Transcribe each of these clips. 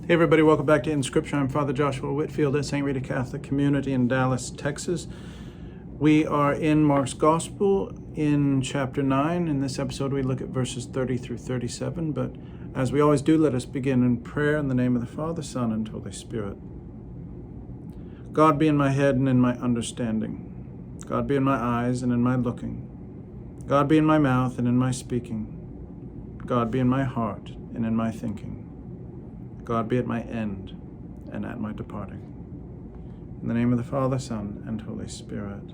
Hey everybody, welcome back to In Scripture. I'm Father Joshua Whitfield at St. Rita Catholic Community in Dallas, Texas. We are in Mark's Gospel in chapter 9. In this episode, we look at verses 30 through 37. But as we always do, let us begin in prayer in the name of the Father, Son, and Holy Spirit. God be in my head and in my understanding. God be in my eyes and in my looking. God be in my mouth and in my speaking. God be in my heart and in my thinking. God be at my end and at my departing. In the name of the Father, Son, and Holy Spirit.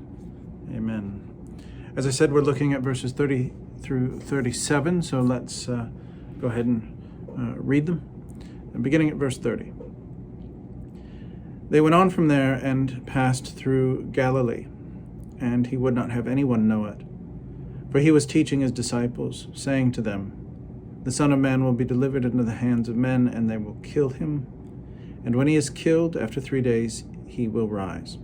Amen. As I said, we're looking at verses 30 through 37, so let's go ahead and read them. Beginning at verse 30. They went on from there and passed through Galilee, and he would not have anyone know it. For he was teaching his disciples, saying to them, "The Son of Man will be delivered into the hands of men, and they will kill him. And when he is killed, after 3 days, he will rise."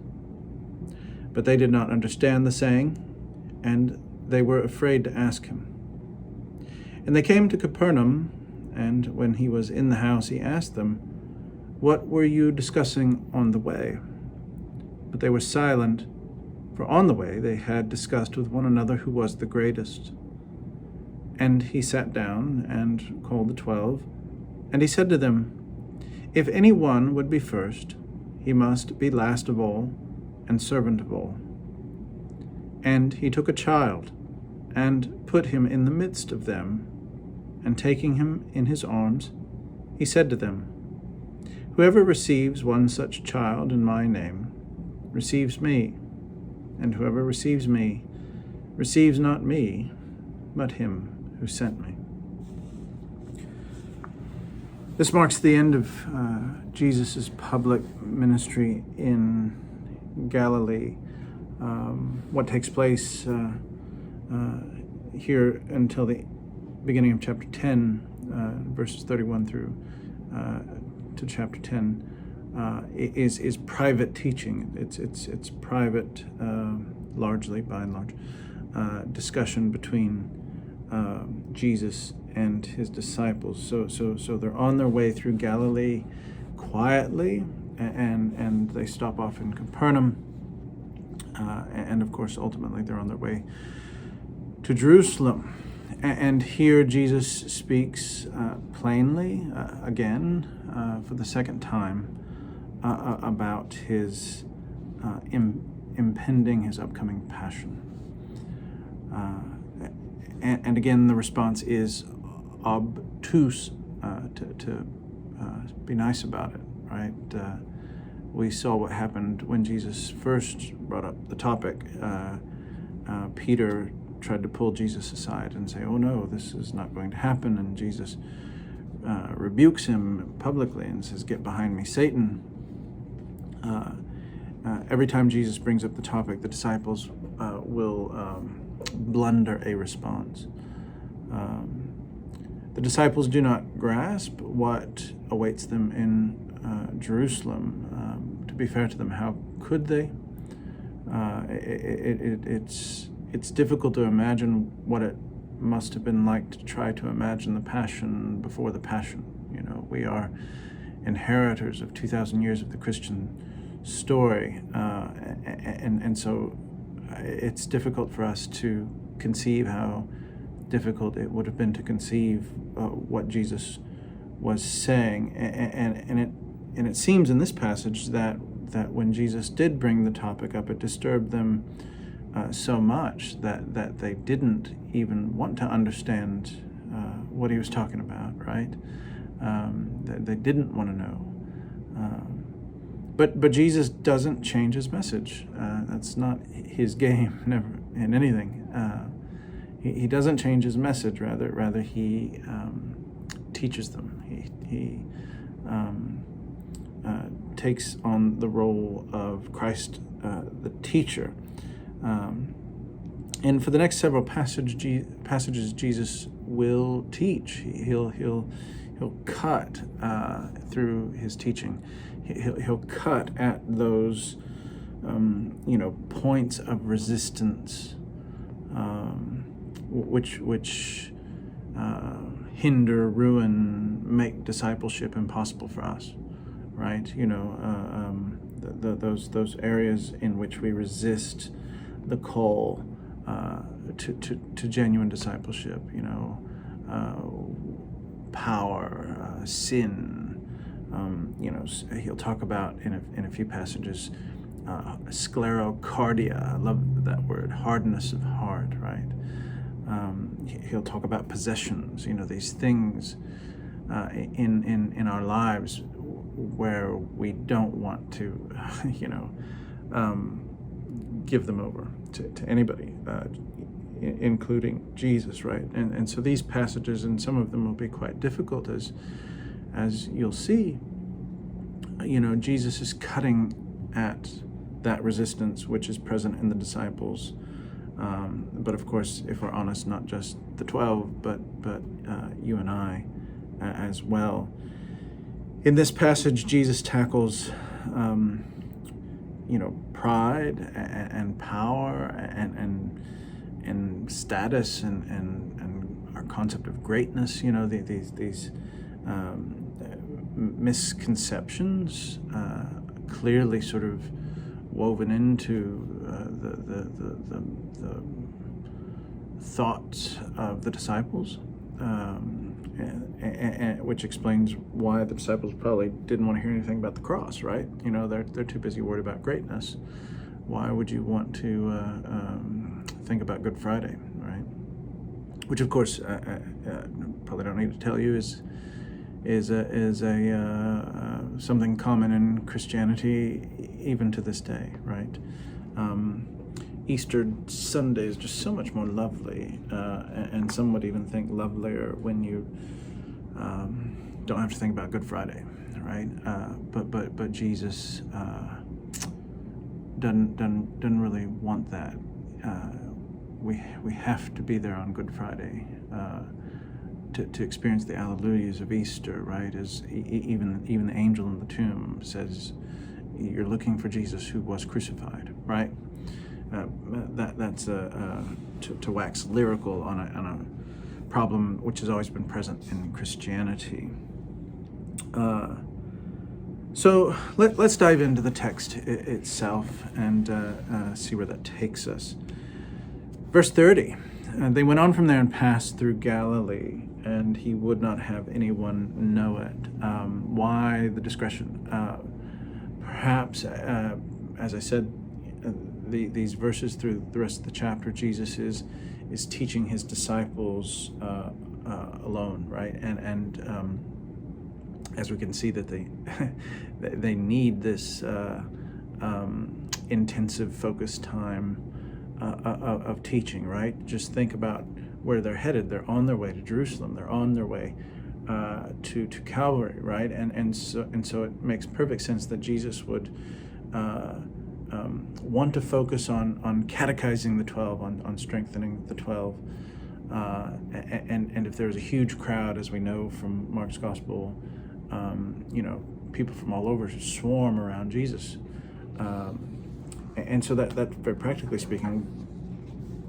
But they did not understand the saying, and they were afraid to ask him. And they came to Capernaum, and when he was in the house, he asked them, "What were you discussing on the way?" But they were silent, for on the way they had discussed with one another who was the greatest. And he sat down and called the 12, and he said to them, "If any one would be first, he must be last of all and servant of all." And he took a child and put him in the midst of them, and taking him in his arms, he said to them, "Whoever receives one such child in my name receives me, and whoever receives me receives not me, but him who sent me." This marks the end of Jesus' public ministry in Galilee. What takes place here until the beginning of chapter 10, verses 31 through to chapter 10, is private teaching. It's private, largely, by and large, discussion between Jesus and his disciples. So they're on their way through Galilee quietly, and they stop off in Capernaum, and of course ultimately they're on their way to Jerusalem. And here Jesus speaks plainly again for the second time about his impending, his upcoming passion. And again, the response is obtuse, to be nice about it, right? We saw what happened when Jesus first brought up the topic. Peter tried to pull Jesus aside and say, "Oh no, this is not going to happen." And Jesus rebukes him publicly and says, "Get behind me, Satan." Every time Jesus brings up the topic, the disciples will blunder a response. The disciples do not grasp what awaits them in Jerusalem. To be fair to them, how could they? It's difficult to imagine what it must have been like to try to imagine the Passion before the Passion. You know, we are inheritors of 2,000 years of the Christian story, and so it's difficult for us to conceive how difficult it would have been to conceive what Jesus was saying, and it seems in this passage that when Jesus did bring the topic up, it disturbed them so much that they didn't even want to understand what he was talking about, right? They didn't want to know. But Jesus doesn't change his message. That's not his game, never in anything. He doesn't change his message. Rather he teaches them. He takes on the role of Christ, the teacher. And for the next several passages, Jesus will teach. He'll cut through his teaching. He'll cut at those points of resistance, which hinder, ruin, make discipleship impossible for us, right? Those areas in which we resist the call to genuine discipleship, power, sin. He'll talk about in a few passages sclerocardia. I love that word, hardness of heart, right? He'll talk about possessions, these things in our lives where we don't want to, give them over to anybody, including Jesus, right? And so these passages, and some of them will be quite difficult, as you'll see. Jesus is cutting at that resistance which is present in the disciples. But of course, if we're honest, not just the 12, but you and I as well. In this passage, Jesus tackles, pride and power and status and our concept of greatness. These misconceptions clearly sort of woven into the thoughts of the disciples, and which explains why the disciples probably didn't want to hear anything about the cross, right? They're too busy worried about greatness. Why would you want to think about Good Friday, right? Which, of course, probably don't need to tell you is something common in Christianity even to this day, right? Easter Sunday is just so much more lovely, and some would even think lovelier when you don't have to think about Good Friday, right? But Jesus doesn't really want that. We have to be there on Good Friday to experience the Alleluias of Easter, right? As even the angel in the tomb says, you're looking for Jesus who was crucified, right? That's to wax lyrical on a problem which has always been present in Christianity. So let's dive into the text itself and see where that takes us. Verse 30, they went on from there and passed through Galilee, and he would not have anyone know it. Why the discretion? Perhaps, as I said, these verses through the rest of the chapter, Jesus is teaching his disciples alone, right? And as we can see that they need this intensive, focused time of teaching, right? Just think about where they're headed. They're on their way to Jerusalem. They're on their way to Calvary, right? And so it makes perfect sense that Jesus would want to focus on catechizing the 12, on strengthening the 12. And if there's a huge crowd, as we know from Mark's Gospel, people from all over swarm around Jesus. And so that very practically speaking,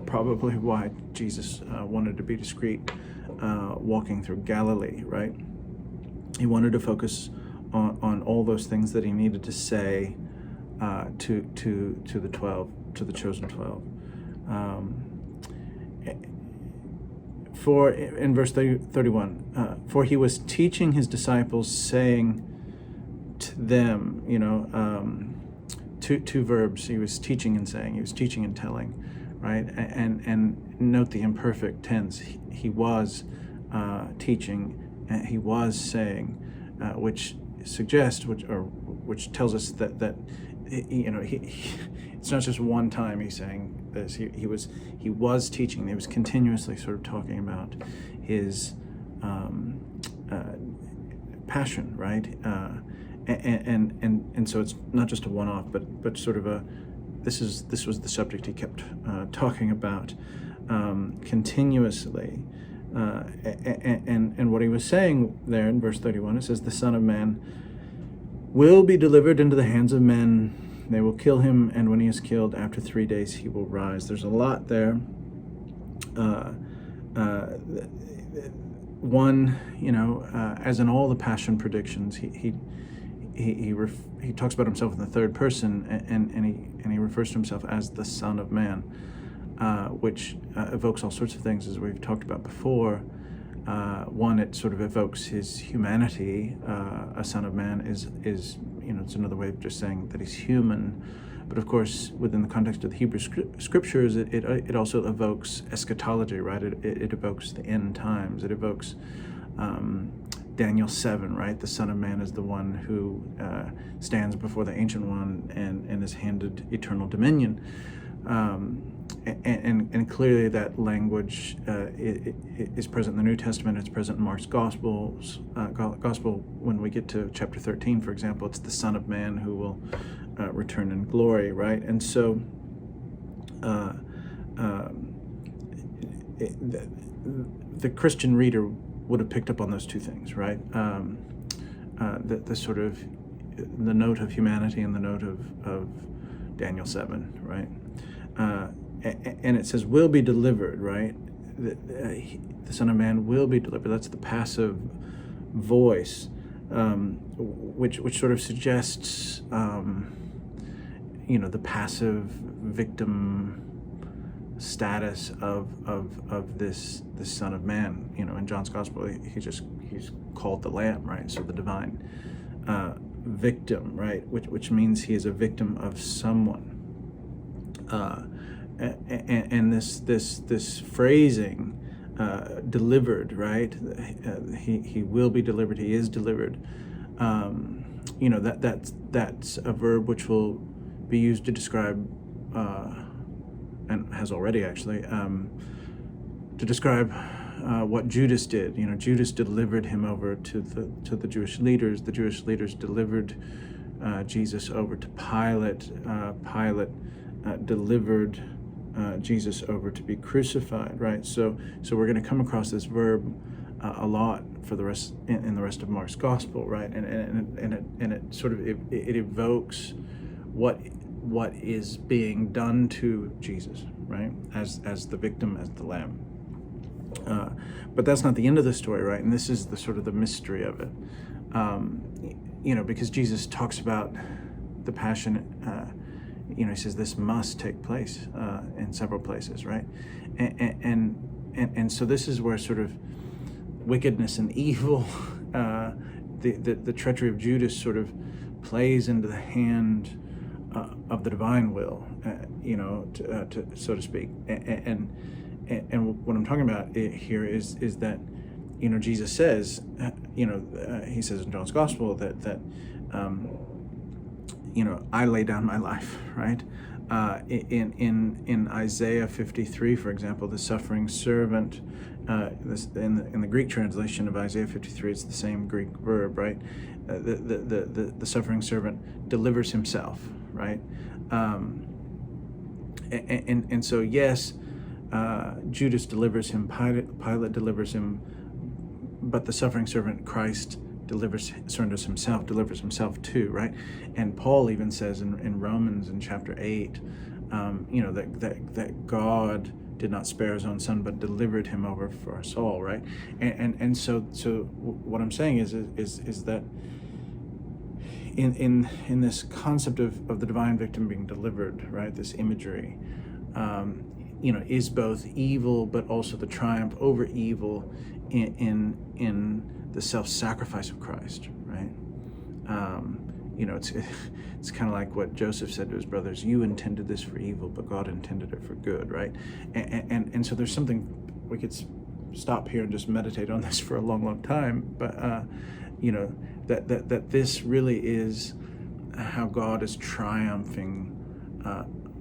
probably why Jesus wanted to be discreet walking through Galilee, right? He wanted to focus on all those things that he needed to say to the 12, to the chosen 12. For in verse 31, for he was teaching his disciples, saying to them, two verbs. He was teaching and saying. He was teaching and telling, right? And note the imperfect tense. He was teaching, and he was saying, which suggests, which tells us that it's not just one time he's saying this. He was teaching. He was continuously sort of talking about his passion, right? And so it's not just a one-off, but sort of this was the subject he kept talking about continuously. And what he was saying there in verse 31, it says, the Son of Man will be delivered into the hands of men. They will kill him, and when he is killed, after 3 days he will rise. There's a lot there. one, as in all the passion predictions, he talks about himself in the third person, and he refers to himself as the Son of Man, which evokes all sorts of things, as we've talked about before. One, it sort of evokes his humanity. A Son of Man is it's another way of just saying that he's human. But of course, within the context of the Hebrew scriptures, it also evokes eschatology, right? It evokes the end times. It evokes Daniel 7, right? The Son of Man is the one who stands before the Ancient One and is handed eternal dominion. And clearly that language is present in the New Testament. It's present in Mark's Gospel. When we get to chapter 13, for example, it's the Son of Man who will return in glory, right? And so the Christian reader would have picked up on those two things, right? The sort of the note of humanity and the note of Daniel 7, right? And it says will be delivered, right? The Son of Man will be delivered. That's the passive voice, which sort of suggests the passive victim status of this Son of Man. In John's Gospel, he's called the Lamb, right? So the divine victim, right? Which means he is a victim of someone. And this phrasing, delivered, right? He will be delivered. He is delivered. That's a verb which will be used to describe, and has already actually, to describe what Judas did. Judas delivered him over to the Jewish leaders. The Jewish leaders delivered Jesus over to Pilate. Pilate delivered Jesus over to be crucified, right? So we're going to come across this verb a lot for the rest in the rest of Mark's Gospel, right? And it sort of it evokes what is being done to Jesus, right? As the victim, as the Lamb. But that's not the end of the story, right? And this is the sort of the mystery of it, because Jesus talks about the passion. He says this must take place in several places, right? And so this is where sort of wickedness and evil, the treachery of Judas sort of plays into the hand of the divine will, so to speak. And what I'm talking about here is that, Jesus says, he says in John's Gospel that I lay down my life, right? In Isaiah 53, for example, the suffering servant, in the Greek translation of Isaiah 53, it's the same Greek verb, right? The suffering servant delivers himself, right? And so yes, Judas delivers him, Pilate delivers him, but the suffering servant Christ delivers himself too, right? And Paul even says in Romans in chapter 8, that God did not spare his own son, but delivered him over for us all, right? And so what I'm saying is that in this concept of the divine victim being delivered, right? This imagery, is both evil, but also the triumph over evil in the self-sacrifice of Christ, right? It's kind of like what Joseph said to his brothers: "You intended this for evil, but God intended it for good," right? And so there's something we could stop here and just meditate on this for a long time. But that this really is how God is triumphing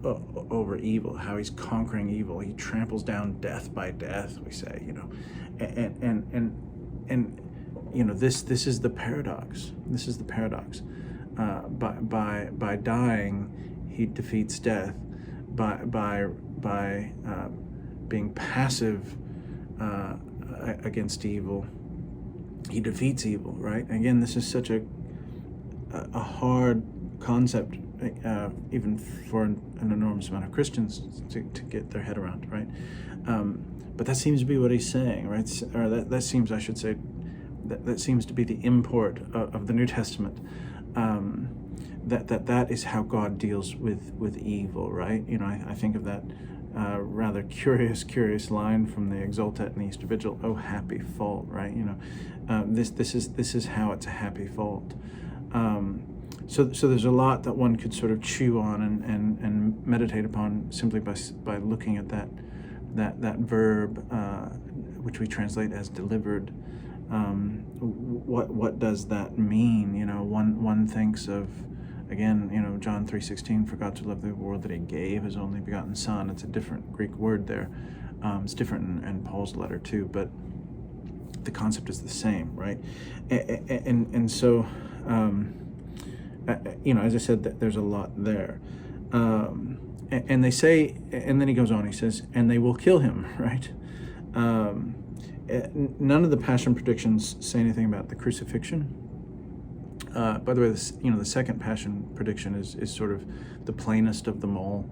over evil, how he's conquering evil. He tramples down death by death, we say, and this is the paradox. This is the paradox. By dying, he defeats death. By being passive against evil, he defeats evil. Right? Again, this is such a hard concept, even for an enormous amount of Christians to get their head around. Right? But that seems to be what he's saying, right? Or that seems, I should say, that seems to be the import of the New Testament. That is how God deals with evil, right? I think of that rather curious line from the Exultet and the Easter Vigil. Oh, happy fault, right? This is how it's a happy fault. So there's a lot that one could sort of chew on and meditate upon simply by looking at that verb, which we translate as delivered. What does that mean? One thinks of, again, John 3:16, for God so loved the world that he gave his only begotten Son. It's a different Greek word there. It's different in Paul's letter too, but the concept is the same, right? And so, as I said, there's a lot there. And they say, and then he goes on, he says, and they will kill him, right? None of the Passion predictions say anything about the crucifixion. By the way, the second Passion prediction is sort of the plainest of them all,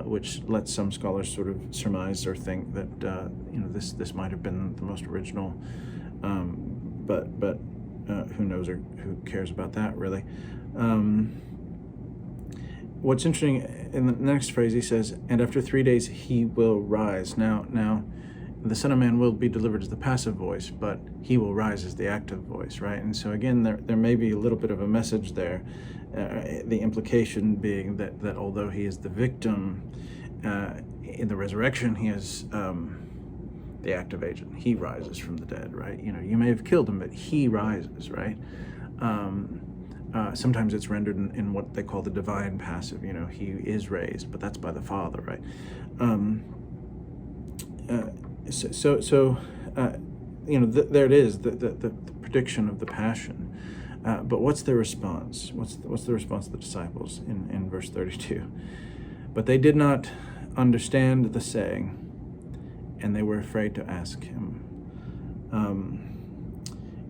which lets some scholars sort of surmise or think that this might have been the most original, but who knows or who cares about that really. What's interesting in the next phrase, he says, and after 3 days he will rise. Now, the Son of Man will be delivered as the passive voice, but he will rise as the active voice, right? And so again, there may be a little bit of a message there, the implication being that although he is the victim, in the resurrection he is the active agent. He rises from the dead, right? You may have killed him, but he rises, right? Sometimes it's rendered in what they call the divine passive. He is raised, but that's by the Father, right? There it is, the prediction of the Passion. But what's their response? What's the response of the disciples in verse 32? But they did not understand the saying, and they were afraid to ask him.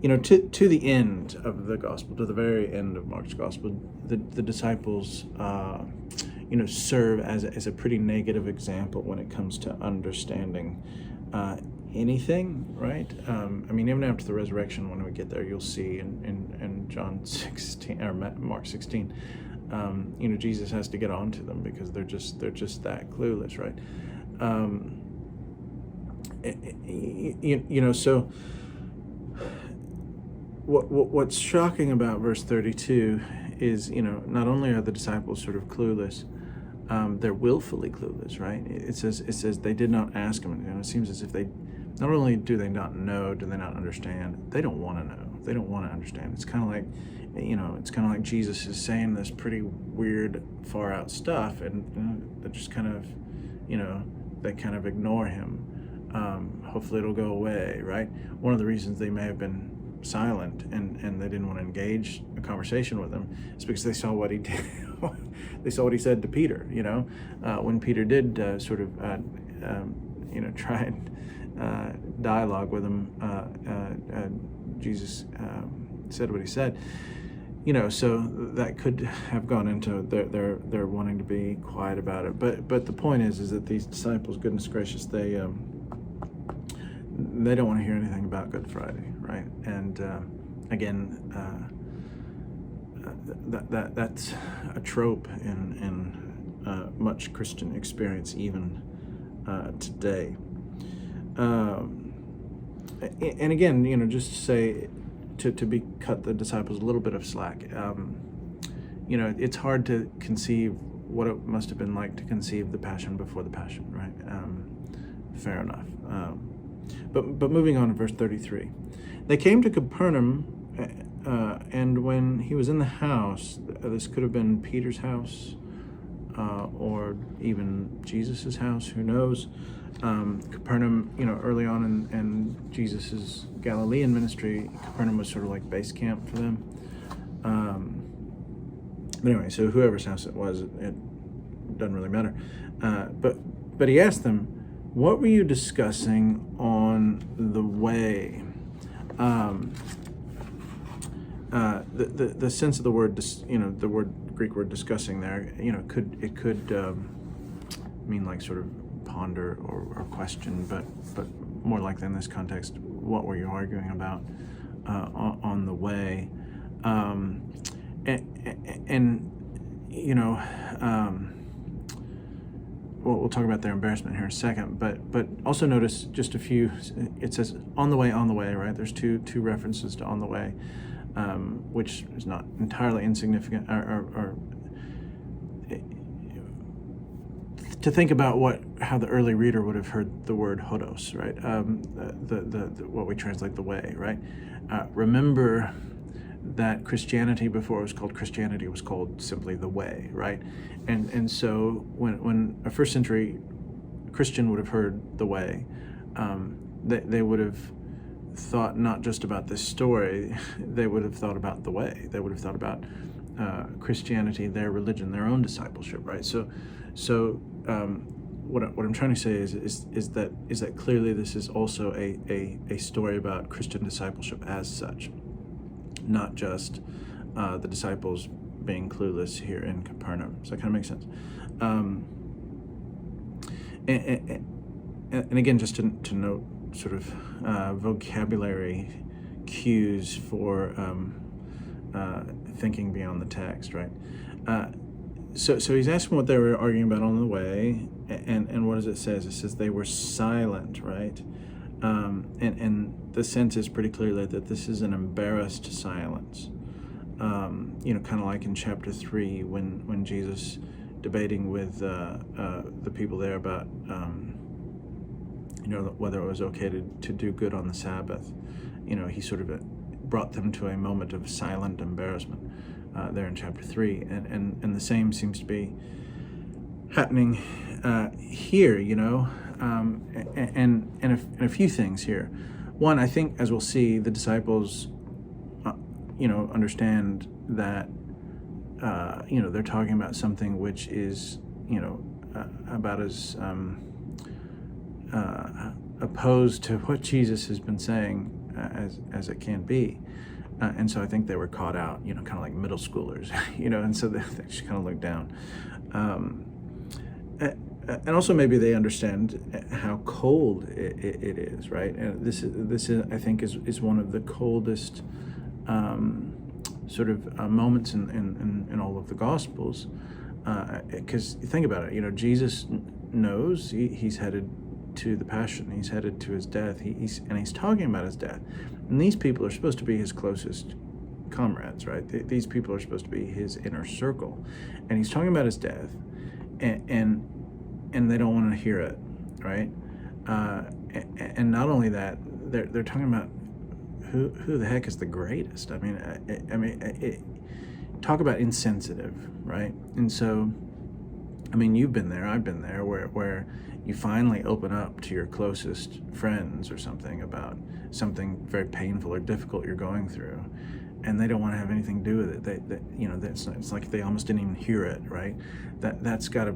To the end of the gospel, to the very end of Mark's gospel, the disciples, serve as a pretty negative example when it comes to understanding anything, right? Even after the resurrection, when we get there, you'll see in John 16 or Mark 16, Jesus has to get on to them because they're just that clueless, right? So what's shocking about verse 32 is, not only are the disciples sort of clueless, they're willfully clueless, right? It says they did not ask him. It seems as if they, not only do they not know, do they not understand, they don't want to know. They don't want to understand. It's kind of like Jesus is saying this pretty weird, far out stuff, and they just kind of, they kind of ignore him. Hopefully it'll go away, right? One of the reasons they may have been silent and they didn't want to engage a conversation with him is because they saw what he did. They saw what he said to Peter. When Peter did try and dialogue with him, Jesus said what he said. So that could have gone into their wanting to be quiet about it. But the point is that these disciples, goodness gracious, they don't want to hear anything about Good Friday, right? And again, that's a trope in much Christian experience even today. And again, just to say, to cut the disciples a little bit of slack. It's hard to conceive what it must have been like to conceive the Passion before the Passion, right? Fair enough. But moving on to verse 33. They came to Capernaum, and when he was in the house, this could have been Peter's house, or even Jesus's house, who knows? Capernaum, early on in Jesus's Galilean ministry, Capernaum was sort of like base camp for them. But anyway, so whoever's house it was, it doesn't really matter. But he asked them, "What were you discussing on the way?" The sense of the word, the Greek word discussing there, could mean like sort of ponder or question, but more likely in this context, what were you arguing about on the way? And you know, we'll talk about their embarrassment here in a second, but also notice just a few. It says on the way, right? There's two references to on the way, which is not entirely insignificant, or to think about how the early reader would have heard the word hodos, right? The what we translate the way, right? Remember that Christianity, before it was called Christianity, was called simply the way, right? And so when a first century Christian would have heard the way, they would have thought not just about this story, they would have thought about the way. They would have thought about Christianity, their religion, their own discipleship, right? So what I'm trying to say is that clearly this is also a story about Christian discipleship as such, not just the disciples being clueless here in Capernaum. So that kind of makes sense. And again, just to note sort of vocabulary cues for thinking beyond the text, right? So he's asking what they were arguing about on the way, and what does it say? It says they were silent, right? And the sense is pretty clearly that this is an embarrassed silence. Kind of like in chapter 3 when Jesus debating with the people there about whether it was okay to do good on the Sabbath. He sort of brought them to a moment of silent embarrassment there in chapter 3, and the same seems to be happening here. And a few things here. One, I think, as we'll see, the disciples understand that they're talking about something which is about as opposed to what Jesus has been saying as it can be. And so I think they were caught out, kind of like middle schoolers, and so they just kind of looked down. And also maybe they understand how cold it is, right? And this is I think is one of the coldest sort of moments in all of the Gospels, because think about it. Jesus knows he's headed to the Passion. He's headed to his death. He's talking about his death, and these people are supposed to be his closest comrades, right? These people are supposed to be his inner circle, and he's talking about his death, and they don't want to hear it, right? And not only that, they're talking about who the heck is the greatest. I mean, talk about insensitive, right? And so, I mean, you've been there, I've been there, where you finally open up to your closest friends or something about something very painful or difficult you're going through, and they don't want to have anything to do with it. It's like they almost didn't even hear it, right? That's got to,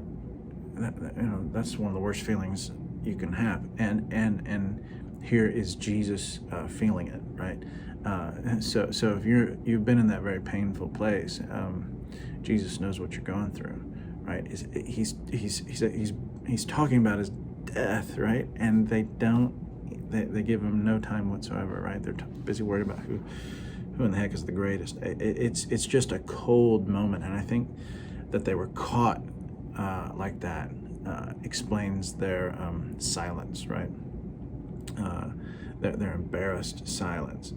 that's one of the worst feelings you can have, and here is Jesus feeling it, right? So if you've been in that very painful place, Jesus knows what you're going through, right? He's talking about his death, right? And they give him no time whatsoever, right? They're busy worried about who in the heck is the greatest. It's just a cold moment, and I think that they were caught like that explains their silence, right? Their embarrassed silence.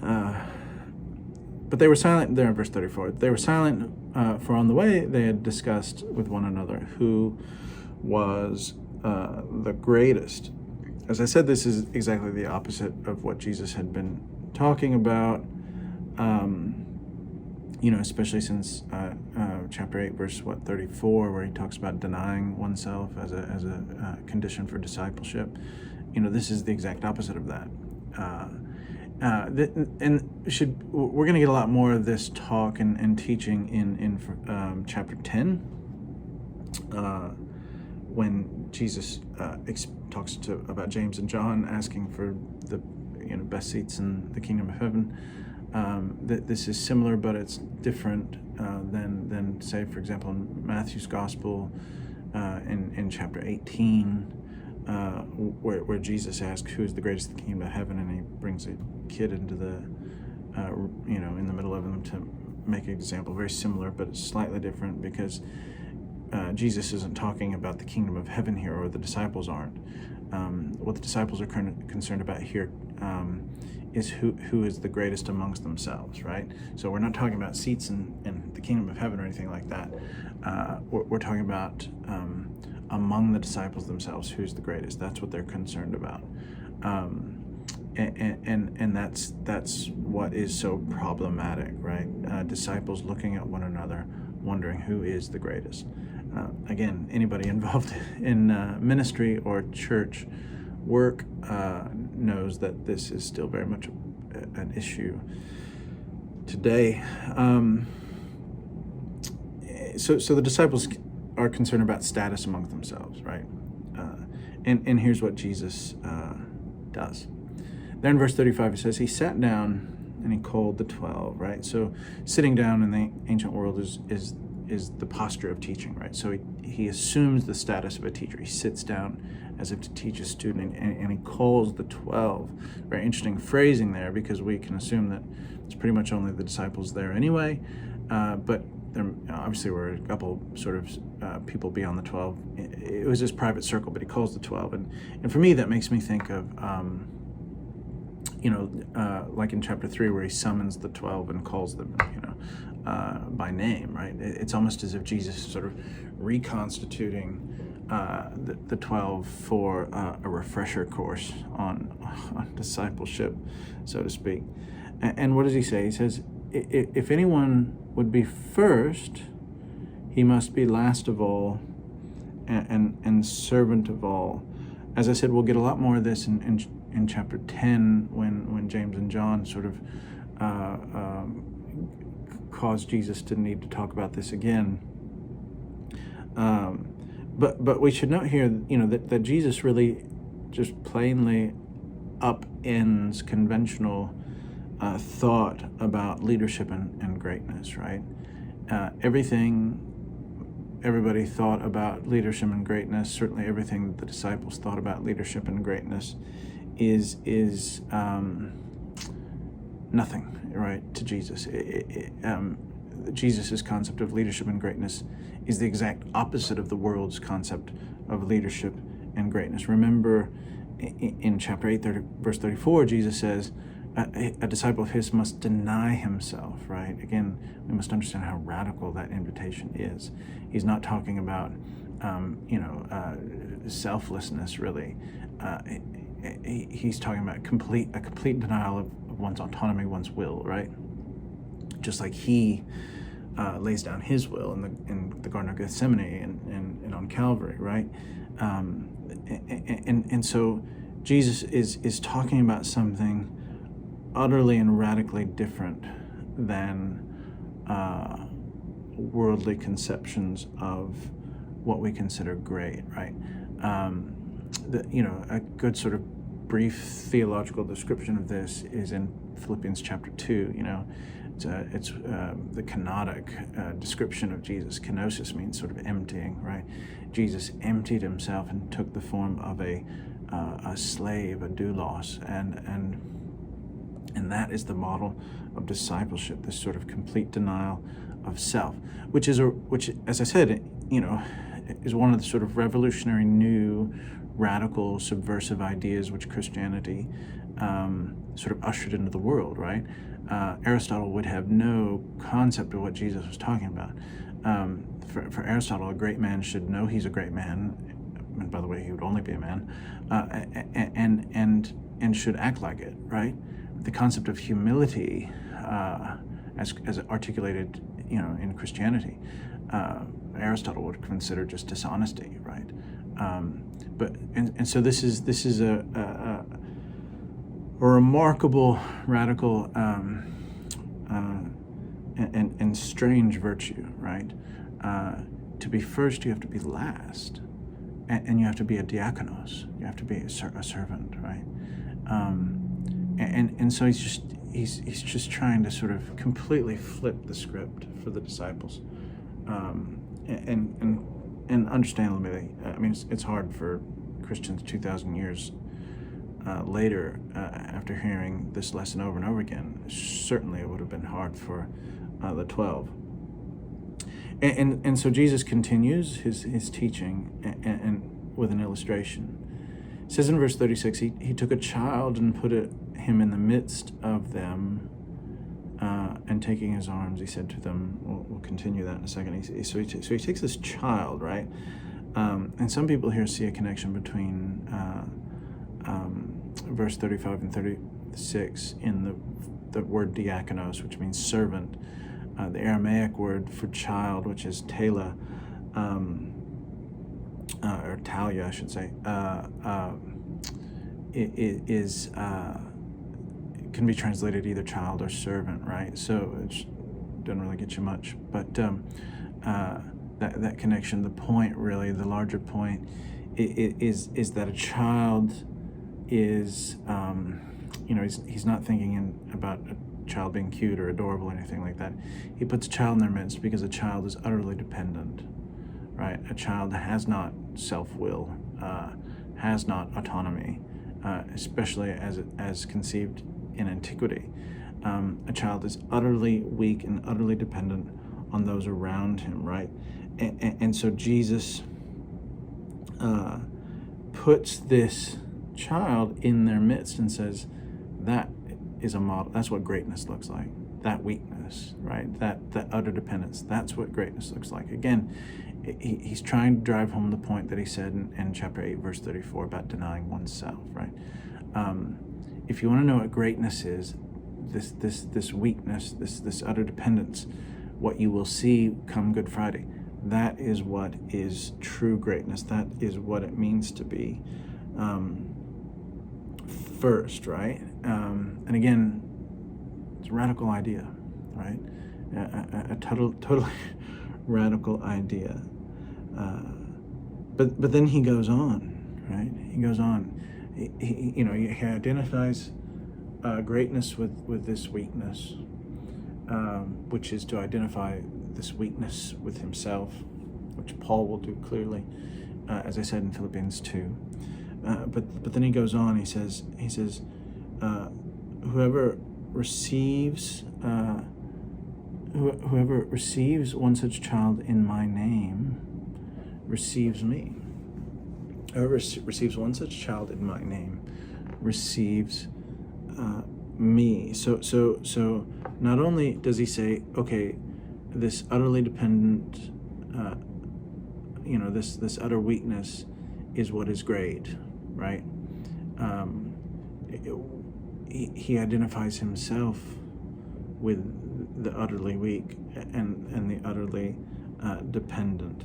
But they were silent, there in verse 34. They were silent, for on the way they had discussed with one another who was the greatest. As I said, this is exactly the opposite of what Jesus had been talking about, especially since chapter 8, verse 34, where he talks about denying oneself as a condition for discipleship. This is the exact opposite of that. We're going to get a lot more of this talk and teaching in chapter 10, when Jesus talks about James and John asking for the best seats in the kingdom of heaven. This is similar, but it's different than say, for example, in Matthew's gospel, in chapter 18, where Jesus asks who is the greatest in the kingdom of heaven, and he brings a kid into the in the middle of them to make an example. Very similar, but slightly different, because Jesus isn't talking about the kingdom of heaven here, or the disciples aren't. What the disciples are concerned about here is who is the greatest amongst themselves, right? So we're not talking about seats in the kingdom of heaven or anything like that. We're talking about among the disciples themselves, who's the greatest. That's what they're concerned about. And that's what is so problematic, right? Disciples looking at one another, wondering who is the greatest. Again, anybody involved in ministry or church work knows that this is still very much an issue today. So the disciples are concerned about status among themselves, right? And here's what Jesus does. Then in verse 35 it says, he sat down and he called the 12, right? So sitting down in the ancient world is the posture of teaching, right? So he assumes the status of a teacher. He sits down as if to teach a student, and he calls the 12. Very interesting phrasing there, because we can assume that it's pretty much only the disciples there anyway, but there obviously were a couple sort of people beyond the 12. It was his private circle, but he calls the 12. And for me, that makes me think of like in chapter 3, where he summons the 12 and calls them, by name, right? It's almost as if Jesus is sort of reconstituting the 12 for a refresher course on discipleship, so to speak. And what does he say? He says, if anyone would be first, he must be last of all and servant of all. As I said, we'll get a lot more of this in chapter 10 when James and John sort of cause Jesus to need to talk about this again. But we should note here, that Jesus really just plainly upends conventional thought about leadership and greatness, right? Everything everybody thought about leadership and greatness, certainly everything that the disciples thought about leadership and greatness, is nothing, right, to Jesus. Jesus' concept of leadership and greatness is the exact opposite of the world's concept of leadership and greatness. Remember, in chapter 8, verse 34, Jesus says, a disciple of his must deny himself, right? Again, we must understand how radical that invitation is. He's not talking about, selflessness, really. He's talking about a complete denial of one's autonomy, one's will, right? Just like he lays down his will in the Garden of Gethsemane and on Calvary, right? And so Jesus is talking about something utterly and radically different than worldly conceptions of what we consider great, right? A good sort of brief theological description of this is in Philippians chapter 2. It's the kenotic description of Jesus. Kenosis means sort of emptying, right? Jesus emptied himself and took the form of a slave, a doulos, and that is the model of discipleship. This sort of complete denial of self, which, as I said, is one of the sort of revolutionary, new, radical, subversive ideas which Christianity sort of ushered into the world, right? Aristotle would have no concept of what Jesus was talking about. For Aristotle, a great man should know he's a great man, and by the way, he would only be a man, and should act like it, right? The concept of humility, as articulated, in Christianity, Aristotle would consider just dishonesty, right? So this is a remarkable, radical, and strange virtue, right? To be first, you have to be last, and you have to be a diakonos. You have to be a servant, right? And so he's just trying to sort of completely flip the script for the disciples, and and understandably, I mean, it's hard for Christians 2,000 years later, after hearing this lesson over and over again. Certainly it would have been hard for the 12. And so Jesus continues his teaching and with an illustration. It says in verse 36, he took a child and put him in the midst of them, and taking his arms, he said to them, we'll continue that in a second. So he takes this child, right? And some people here see a connection between verse 35 and 36 in the word diakonos, which means servant. The Aramaic word for child, which is tela, or talia, I should say, it can be translated either child or servant, right? So it doesn't really get you much, but that connection, the point really, the larger point, is that a child is, he's not thinking about a child being cute or adorable or anything like that. He puts a child in their midst because a child is utterly dependent, right? A child has not self-will, has not autonomy, especially as conceived in antiquity. A child is utterly weak and utterly dependent on those around him, right? And so Jesus puts this child in their midst and says, that is a model. That's what greatness looks like. That weakness, right? That utter dependence. That's what greatness looks like. Again, he's trying to drive home the point that he said in chapter 8, verse 34 about denying oneself, right? If you want to know what greatness is, this weakness, this utter dependence, what you will see come Good Friday, that is what is true greatness. That is what it means to be first, right? And again, it's a radical idea, right? A totally radical idea. But then he goes on, right? He goes on. He identifies greatness with this weakness, which is to identify this weakness with himself, which Paul will do clearly, as I said in Philippians 2. But then he goes on. He says, whoever receives one such child in my name receives me. Whoever receives one such child in my name receives me. So not only does he say, okay, this utterly dependent, this utter weakness is what is great, right? He identifies himself with the utterly weak and the utterly dependent.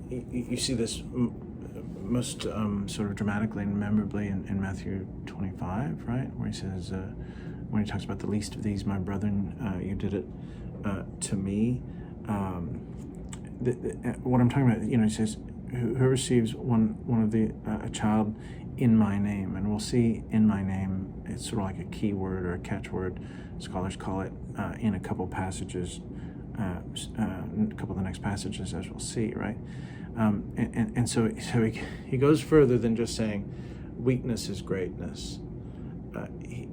You see this most sort of dramatically and memorably in Matthew 25, right? Where he says, when he talks about the least of these, my brethren, you did it to me. What I'm talking about, he says, whoever receives a child in my name, and we'll see in my name, it's sort of like a key word or a catchword, scholars call it, in a couple passages, a couple of the next passages, as we'll see, right? And so he goes further than just saying weakness is greatness.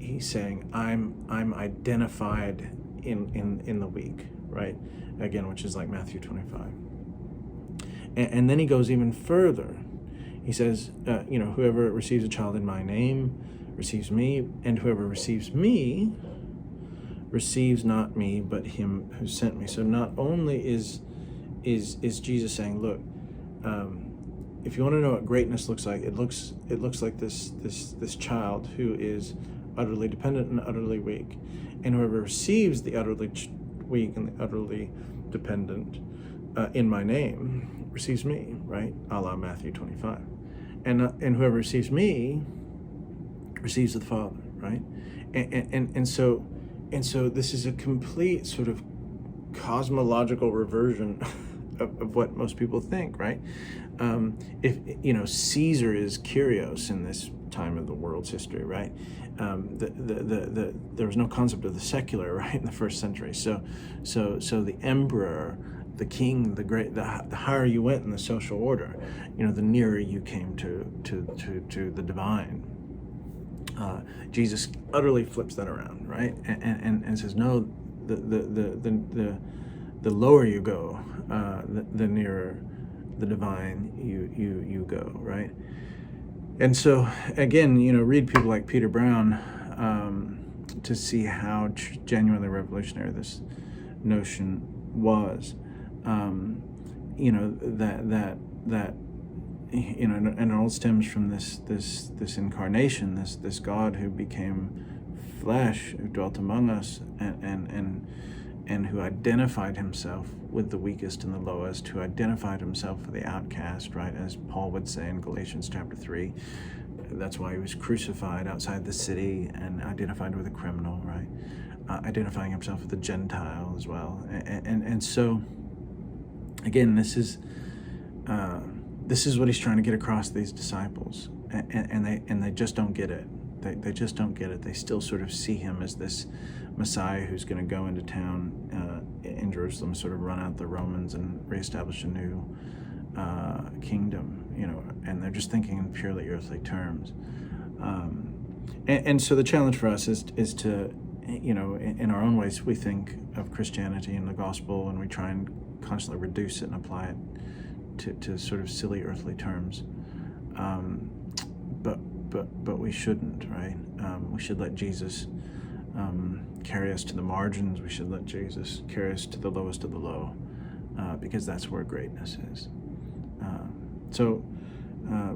He's saying I'm identified in the weak, right? Again, which is like Matthew 25. And then he goes even further. He says, whoever receives a child in my name receives me, and whoever receives me receives not me, but him who sent me. So not only is Jesus saying, look, if you want to know what greatness looks like, it looks like this child who is utterly dependent and utterly weak, and whoever receives the utterly weak and the utterly dependent in my name receives me, right? A la Matthew 25. And whoever receives me receives the Father, right? And so this is a complete sort of cosmological reversion of what most people think, right? If Caesar is Kyrios in this time of the world's history, right? There was no concept of the secular, right, in the first century. So the emperor the king, the higher you went in the social order, the nearer you came to the divine. Jesus utterly flips that around, right? And says, no, the lower you go, the nearer the divine you go, right? And so again, read people like Peter Brown to see how genuinely revolutionary this notion was. And it all stems from this incarnation, this God who became flesh, who dwelt among us, and who identified himself with the weakest and the lowest, who identified himself with the outcast, right? As Paul would say in Galatians chapter 3. That's why he was crucified outside the city and identified with a criminal, right? Identifying himself with the Gentile as well. And so, again, this is what he's trying to get across to these disciples, and they just don't get it. They just don't get it. They still sort of see him as this Messiah who's going to go into town in Jerusalem, sort of run out the Romans and reestablish a new kingdom, and they're just thinking in purely earthly terms. And so the challenge for us is to, in our own ways, we think of Christianity and the gospel, and we try and constantly reduce it and apply it to sort of silly earthly terms. But we shouldn't, right? We should let Jesus carry us to the margins. We should let Jesus carry us to the lowest of the low, because that's where greatness is. So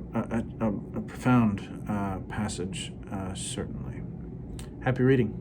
a profound passage, certainly. Happy reading.